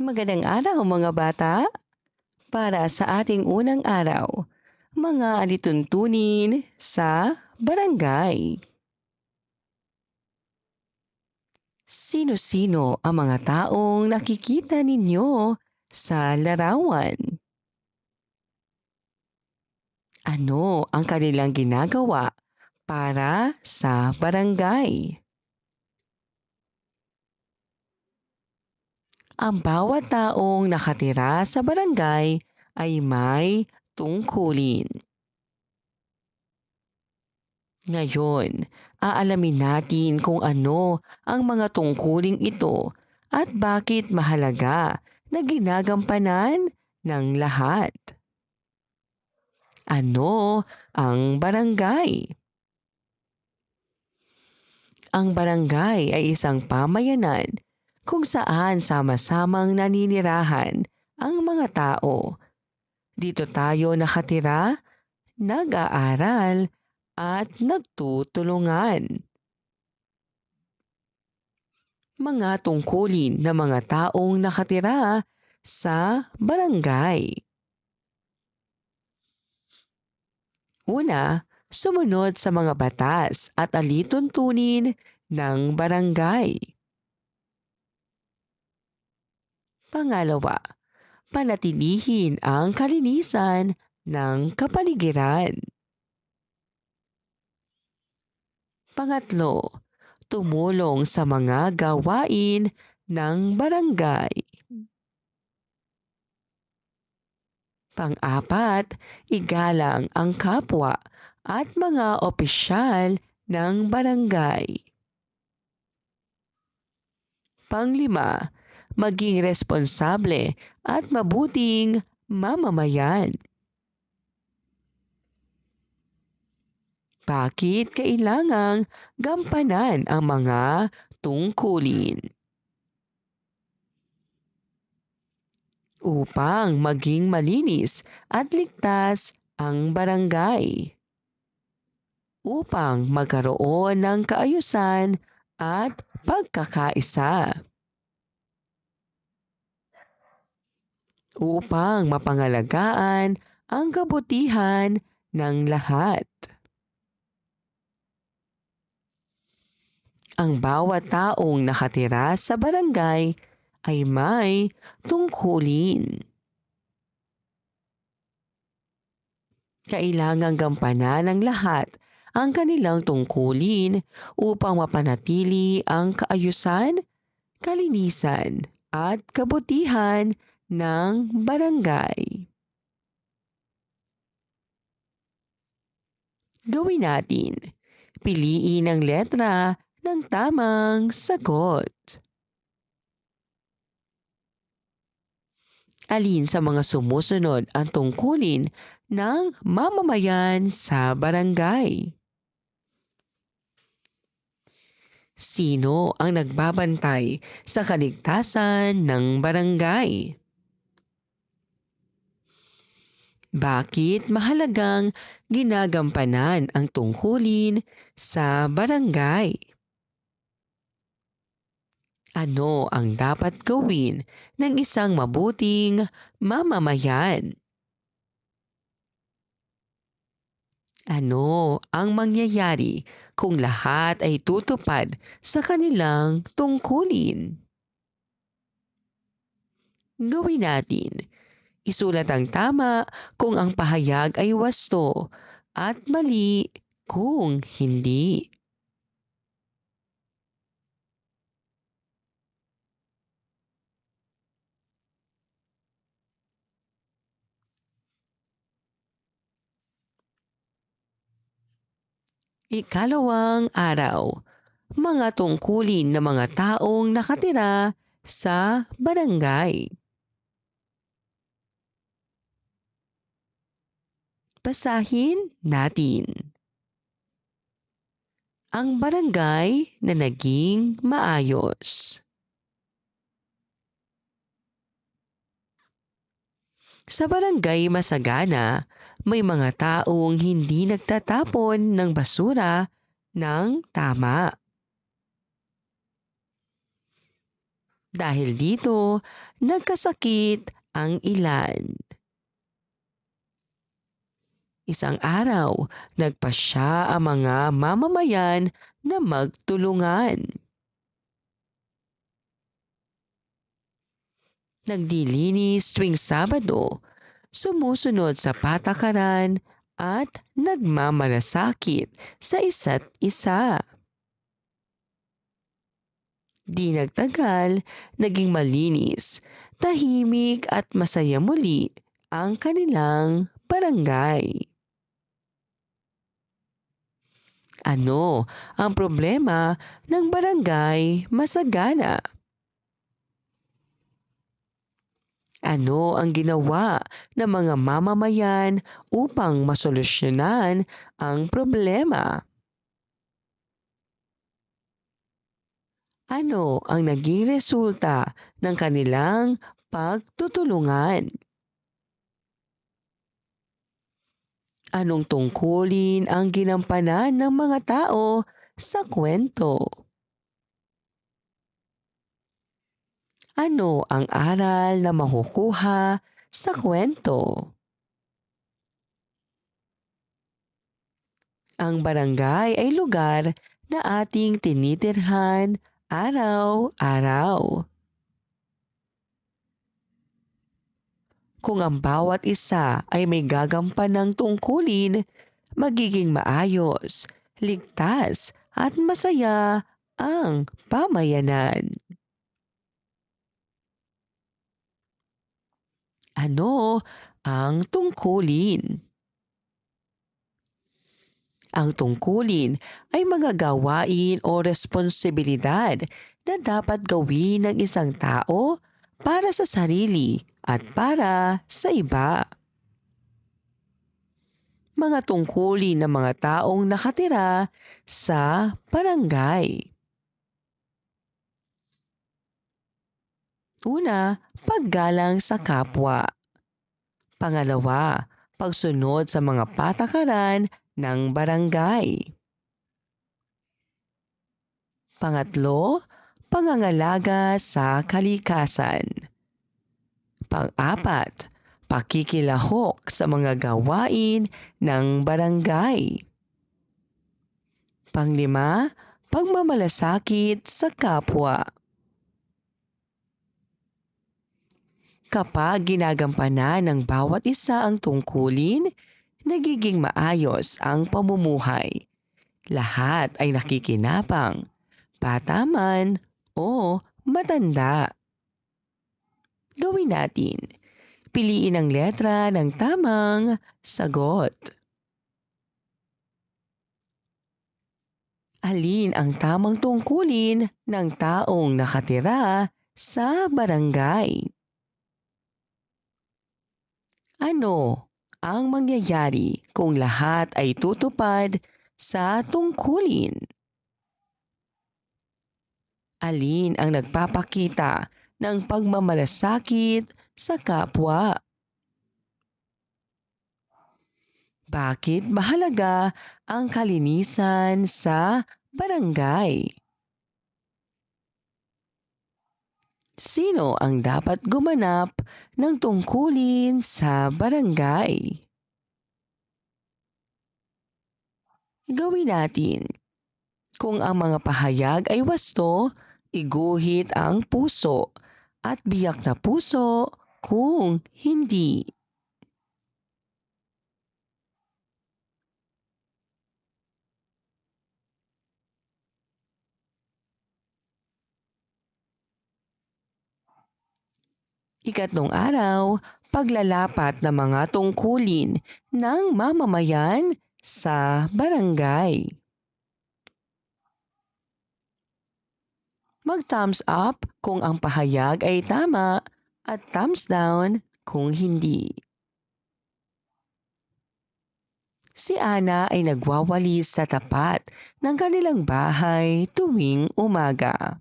Magandang araw mga bata! Para sa ating unang araw, mga alituntunin sa barangay. Sino-sino ang mga taong nakikita ninyo sa larawan? Ano ang kanilang ginagawa para sa barangay? Ang bawat taong nakatira sa barangay ay may tungkulin. Ngayon, aalamin natin kung ano ang mga tungkuling ito at bakit mahalaga na ginagampanan ng lahat. Ano ang barangay? Ang barangay ay isang pamayanan kung saan sama-samang naninirahan ang mga tao. Dito tayo nakatira, nag-aaral at nagtutulungan. Mga tungkulin ng mga taong nakatira sa barangay. Una, sumunod sa mga batas at alituntunin ng barangay. Pangalawa, panatilihin ang kalinisan ng kapaligiran. Pangatlo, tumulong sa mga gawain ng barangay. Pang-apat, igalang ang kapwa at mga opisyal ng barangay. Panglima, maging responsable at mabuting mamamayan. Bakit kailangang gampanan ang mga tungkulin? Upang maging malinis at ligtas ang barangay. Upang magkaroon ng kaayusan at pagkakaisa. Upang mapangalagaan ang kabutihan ng lahat. Ang bawat taong nakatira sa barangay ay may tungkulin. Kailangang gampanan ng lahat ang kanilang tungkulin upang mapanatili ang kaayusan, kalinisan at kabutihan ng barangay. Gawin natin. Piliin ang letra ng tamang sagot. Alin sa mga sumusunod ang tungkulin ng mamamayan sa barangay? Sino ang nagbabantay sa kaligtasan ng barangay? Bakit mahalagang ginagampanan ang tungkulin sa barangay? Ano ang dapat gawin ng isang mabuting mamamayan? Ano ang mangyayari kung lahat ay tutupad sa kanilang tungkulin? Gawin natin. Isulat ang tama kung ang pahayag ay wasto at mali kung hindi. Ikalawang araw, mga tungkulin ng mga taong nakatira sa barangay. Basahin natin. Ang barangay na naging maayos. Sa barangay masagana, may mga taong hindi nagtatapon ng basura ng tama. Dahil dito, nagkasakit ang ilan. Isang araw, nagpasya ang mga mamamayan na magtulungan. Nagdilinis tuwing Sabado, sumusunod sa patakaran at nagmamalasakit sa isa't isa. Di nagtagal, naging malinis, tahimik at masaya muli ang kanilang barangay. Ano ang problema ng barangay masagana? Ano ang ginawa ng mga mamamayan upang masolusyonan ang problema? Ano ang naging resulta ng kanilang pagtutulungan? Anong tungkulin ang ginampanan ng mga tao sa kwento? Ano ang aral na makukuha sa kwento? Ang barangay ay lugar na ating tinitirhan araw-araw. Kung ang bawat isa ay may gagampanang tungkulin, magiging maayos, ligtas at masaya ang pamayanan. Ano ang tungkulin? Ang tungkulin ay mga gawain o responsibilidad na dapat gawin ng isang tao para sa sarili at para sa iba. Mga tungkulin ng mga taong nakatira sa barangay. Una, paggalang sa kapwa. Pangalawa, pagsunod sa mga patakaran ng barangay. Pangatlo, pangangalaga sa kalikasan. Pang-apat, pakikilahok sa mga gawain ng barangay. Panglima, pagmamalasakit sa kapwa. Kapag ginagampanan ng bawat isa ang tungkulin, nagiging maayos ang pamumuhay. Lahat ay nakikinabang, bata man o matanda. Gawin natin. Piliin ang letra ng tamang sagot. Alin ang tamang tungkulin ng taong nakatira sa barangay? Ano ang mangyayari kung lahat ay tutupad sa tungkulin? Alin ang nagpapakita ng pagmamalasakit sa kapwa? Bakit mahalaga ang kalinisan sa barangay? Sino ang dapat gumanap ng tungkulin sa barangay? Gawin natin. Kung ang mga pahayag ay wasto, iguhit ang puso at biyak na puso kung hindi. Ikatlong araw, paglalapat ng mga tungkulin ng mamamayan sa barangay. Mag-thumbs up kung ang pahayag ay tama at thumbs down kung hindi. Si Ana ay nagwawalis sa tapat ng kanilang bahay tuwing umaga.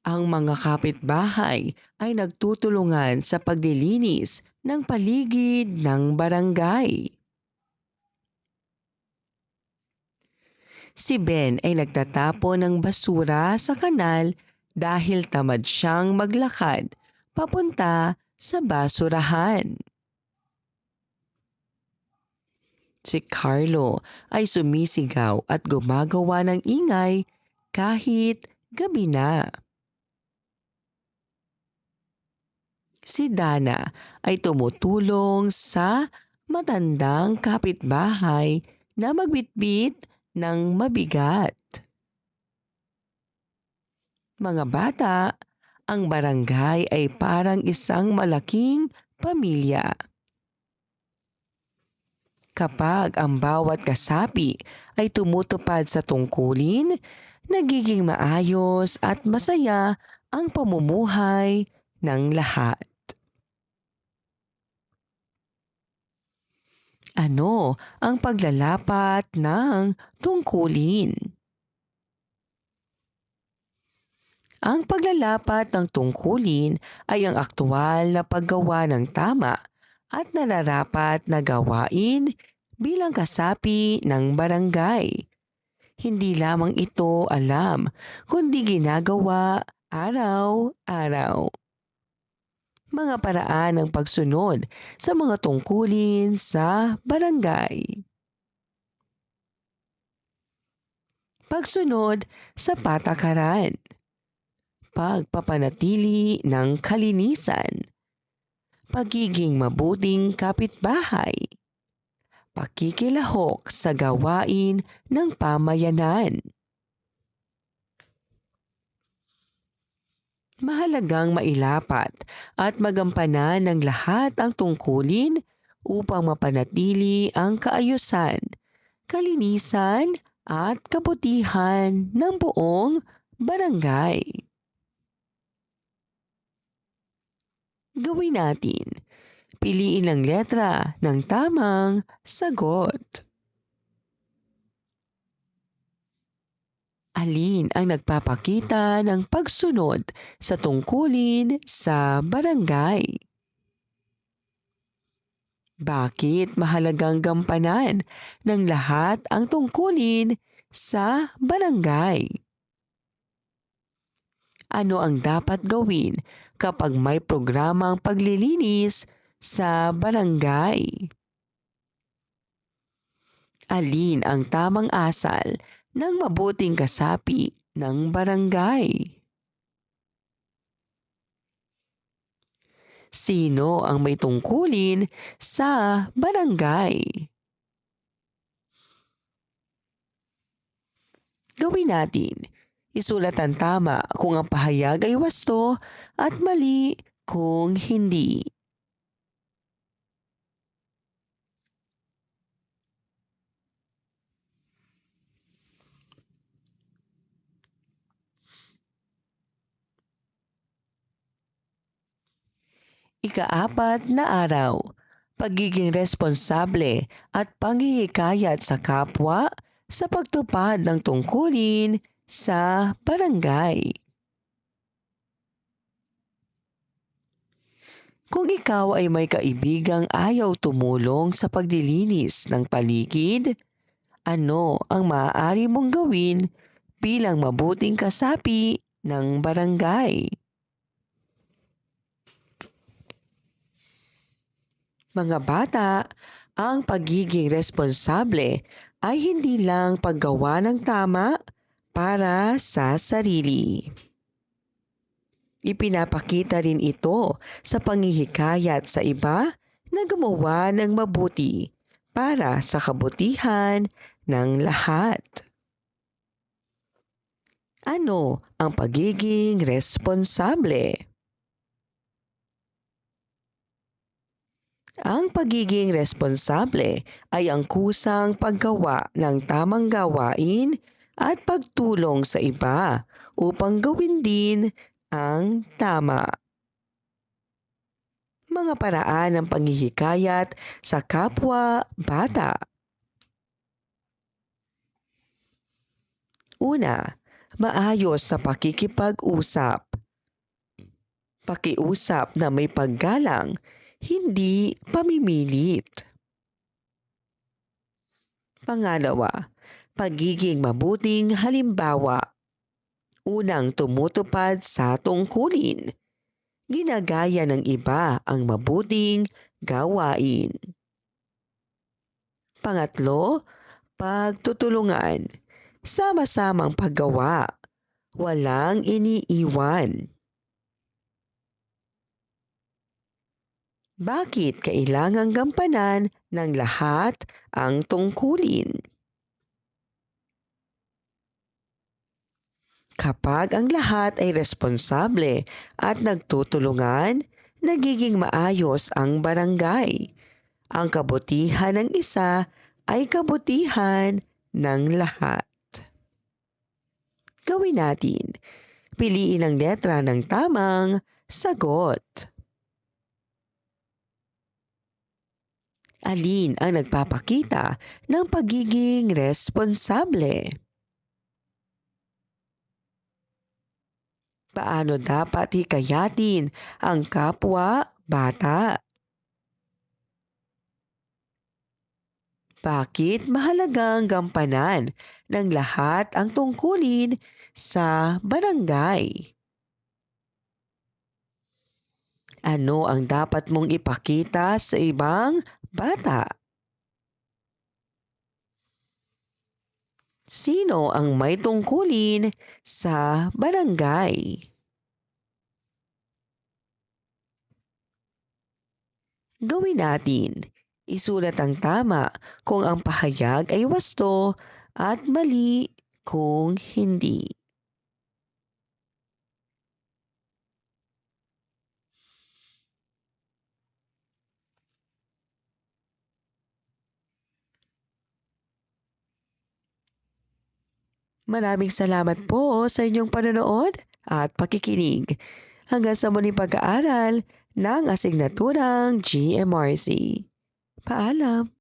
Ang mga kapitbahay ay nagtutulungan sa paglilinis ng paligid ng barangay. Si Ben ay nagtatapon ng basura sa kanal dahil tamad siyang maglakad papunta sa basurahan. Si Carlo ay sumisigaw at gumagawa ng ingay kahit gabi na. Si Dana ay tumutulong sa matandang kapitbahay na magbitbit ng mabigat. Mga bata, ang barangay ay parang isang malaking pamilya. Kapag ang bawat kasapi ay tumutupad sa tungkulin, nagiging maayos at masaya ang pamumuhay ng lahat. Ano ang paglalapat ng tungkulin? Ang paglalapat ng tungkulin ay ang aktwal na paggawa ng tama at nararapat na gawain bilang kasapi ng barangay. Hindi lamang ito alam, kundi ginagawa araw-araw. Mga paraan ng pagsunod sa mga tungkulin sa barangay. Pagsunod sa patakaran. Pagpapanatili ng kalinisan, pagiging mabuting kapitbahay, pakikilahok sa gawain ng pamayanan. Mahalagang mailapat at magampanan ng lahat ang tungkulin upang mapanatili ang kaayusan, kalinisan at kabutihan ng buong barangay. Gawin natin. Piliin ang letra ng tamang sagot. Alin ang nagpapakita ng pagsunod sa tungkulin sa barangay? Bakit mahalagang gampanan ng lahat ang tungkulin sa barangay? Ano ang dapat gawin kapag may programang paglilinis sa barangay? Alin ang tamang asal ng mabuting kasapi ng barangay? Sino ang may tungkulin sa barangay? Gawin natin. Isulat ang tama kung ang pahayag ay wasto at mali kung hindi. Ika-4 na araw, pagiging responsable at panghihikayat sa kapwa sa pagtupad ng tungkulin sa barangay. Kung ikaw ay may kaibigang ayaw tumulong sa paglilinis ng paligid, ano ang maaari mong gawin bilang mabuting kasapi ng barangay? Mga bata, ang pagiging responsable ay hindi lang paggawa ng tama para sa sarili. Ipinapakita rin ito sa panghihikayat sa iba na gumawa ng mabuti para sa kabutihan ng lahat. Ano ang pagiging responsable? Ang pagiging responsable ay ang kusang paggawa ng tamang gawain at pagtulong sa iba upang gawin din ang tama. Mga paraan ng panghihikayat sa kapwa-bata. Una, maayos sa pakikipag-usap. Pakiusap na may paggalang, hindi pamimilit. Pangalawa, Pagiging mabuting halimbawa. Unang tumutupad sa tungkulin. Ginagaya ng iba ang mabuting gawain. Pangatlo, pagtutulungan. Sama-samang paggawa. Walang iniiwan. Bakit kailangang gampanan ng lahat ang tungkulin? Kapag ang lahat ay responsable at nagtutulungan, nagiging maayos ang barangay. Ang kabutihan ng isa ay kabutihan ng lahat. Gawin natin. Piliin ang letra ng tamang sagot. Alin ang nagpapakita ng pagiging responsable? Paano dapat hikayatin ang kapwa bata? Bakit mahalagang gampanan ng lahat ang tungkulin sa barangay? Ano ang dapat mong ipakita sa ibang bata? Sino ang may tungkulin sa barangay? Gawin natin. Isulat ang tama kung ang pahayag ay wasto at mali kung hindi. Maraming salamat po sa inyong panonood at pakikinig. Hanggang sa muling pag-aaral ng asignaturang GMRC. Paalam!